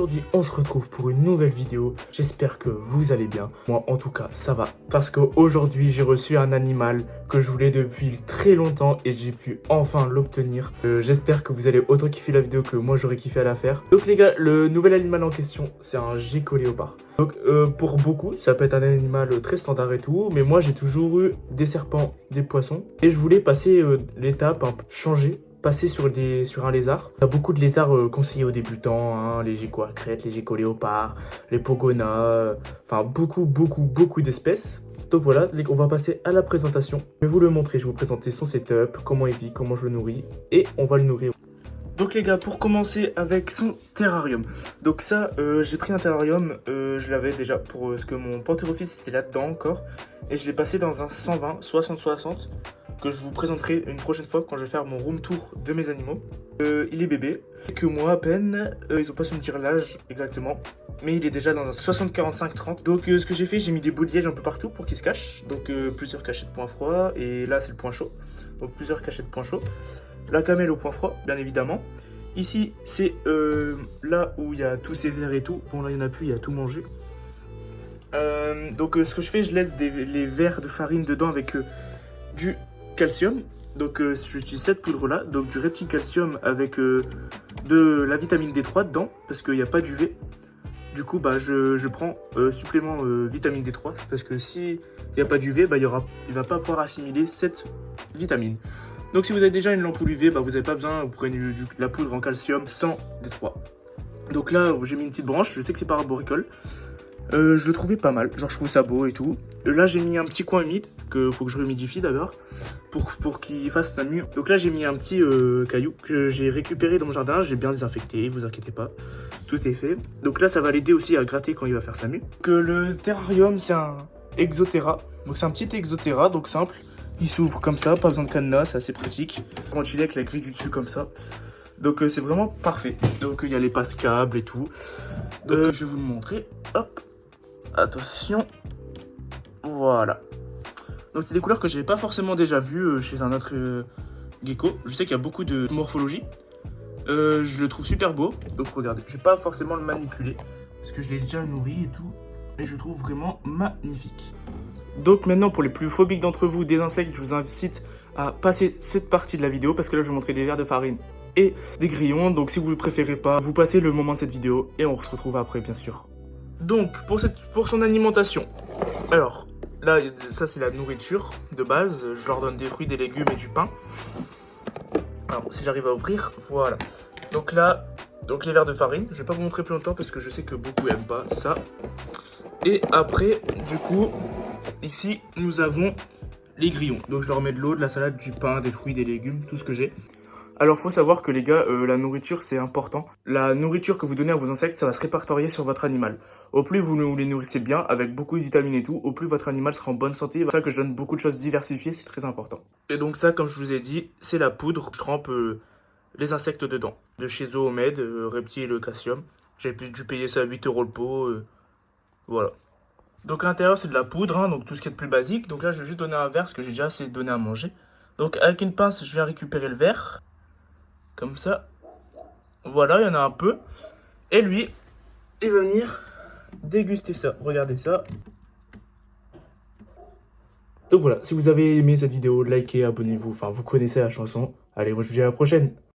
Aujourd'hui, on se retrouve pour une nouvelle vidéo. J'espère que vous allez bien. Moi, en tout cas, ça va. Parce qu'aujourd'hui, j'ai reçu un animal que je voulais depuis très longtemps et j'ai pu enfin l'obtenir. J'espère que vous allez autant kiffer la vidéo que moi, j'aurais kiffé à la faire. Donc les gars, le nouvel animal en question, c'est un gecko léopard. Donc pour beaucoup, ça peut être un animal très standard et tout. Mais moi, j'ai toujours eu des serpents, des poissons. Et je voulais passer l'étape, un peu changer. Passer sur un lézard. Il y a beaucoup de lézards conseillés aux débutants, hein, les geckos à crête, les geckos léopards, les pogonas, enfin beaucoup d'espèces. Donc voilà, on va passer à la présentation. Je vais vous le montrer, je vais vous présenter son setup, comment il vit, comment je le nourris, et on va le nourrir. Donc les gars, pour commencer avec son terrarium. Donc ça, j'ai pris un terrarium, je l'avais déjà pour parce que mon panthère-office était là-dedans encore. Et je l'ai passé dans un 120, 60-60, que je vous présenterai une prochaine fois quand je vais faire mon room tour de mes animaux. Il est bébé, quelques mois à peine, ils ont pas su me dire l'âge exactement. Mais il est déjà dans un 60-45-30. Donc ce que j'ai fait, j'ai mis des bouts de liège un peu partout pour qu'il se cache. Donc plusieurs cachets de point froid, et là c'est le point chaud. Donc plusieurs cachets de point chaud. La camelle au point froid, bien évidemment. Ici, c'est là où il y a tous ces verres et tout. Bon, là, il n'y en a plus, il y a tout mangé. Donc, ce que je fais, je laisse les verres de farine dedans avec du calcium. Donc, j'utilise cette poudre-là. Donc, du reptile calcium avec de la vitamine D3 dedans, parce qu'il n'y a pas d'UV. Du coup, bah, je prends supplément vitamine D3, parce que s'il n'y a pas d'UV, bah, il ne va pas pouvoir assimiler cette vitamine. Donc si vous avez déjà une lampe UV, bah, vous n'avez pas besoin, vous prenez de la poudre en calcium sans D3. Donc là, j'ai mis une petite branche, je sais que c'est par arboricole. Je le trouvais pas mal, genre je trouve ça beau et tout. Là j'ai mis un petit coin humide, qu'il faut que je humidifie d'abord, pour qu'il fasse sa mue. Donc là j'ai mis un petit caillou que j'ai récupéré dans mon jardin, j'ai bien désinfecté, vous inquiétez pas, tout est fait. Donc là ça va l'aider aussi à gratter quand il va faire sa mue. Que le terrarium c'est un Exoterra, donc c'est un petit Exoterra, donc simple. Il s'ouvre comme ça, pas besoin de cadenas, c'est assez pratique. Ventilé avec la grille du dessus comme ça. Donc c'est vraiment parfait. Donc il y a les passes-câbles et tout. Donc je vais vous le montrer. Hop. Attention. Voilà. Donc c'est des couleurs que j'avais pas forcément déjà vues chez un autre gecko. Je sais qu'il y a beaucoup de morphologie. Je le trouve super beau. Donc regardez, je vais pas forcément le manipuler, parce que je l'ai déjà nourri et tout. Et je le trouve vraiment magnifique. Donc maintenant, pour les plus phobiques d'entre vous des insectes, je vous incite à passer cette partie de la vidéo, parce que là je vais vous montrer des verres de farine et des grillons. Donc si vous ne préférez pas, vous passez le moment de cette vidéo et on se retrouve après bien sûr. Donc pour son alimentation, alors là ça c'est la nourriture de base, je leur donne des fruits, des légumes et du pain. Alors si j'arrive à ouvrir, voilà. Donc là, les verres de farine, je vais pas vous montrer plus longtemps parce que je sais que beaucoup aiment pas ça. Et après du coup, ici, nous avons les grillons. Donc, je leur mets de l'eau, de la salade, du pain, des fruits, des légumes, tout ce que j'ai. Alors, faut savoir que les gars, la nourriture, c'est important. La nourriture que vous donnez à vos insectes, ça va se répertorier sur votre animal. Au plus vous les nourrissez bien, avec beaucoup de vitamines et tout, au plus votre animal sera en bonne santé. C'est pour ça que je donne beaucoup de choses diversifiées, c'est très important. Et donc ça, comme je vous ai dit, c'est la poudre. Je trempe les insectes dedans. De chez Zoomed, reptile calcium. J'ai dû payer ça à 8 € le pot. Voilà. Donc à l'intérieur c'est de la poudre, hein, donc tout ce qui est de plus basique. Donc là je vais juste donner un verre parce que j'ai déjà assez donné à manger. Donc avec une pince je viens récupérer le verre. Comme ça. Voilà, il y en a un peu. Et lui, il va venir déguster ça. Regardez ça. Donc voilà, si vous avez aimé cette vidéo, likez, abonnez-vous. Enfin vous connaissez la chanson. Allez, moi je vous dis à la prochaine.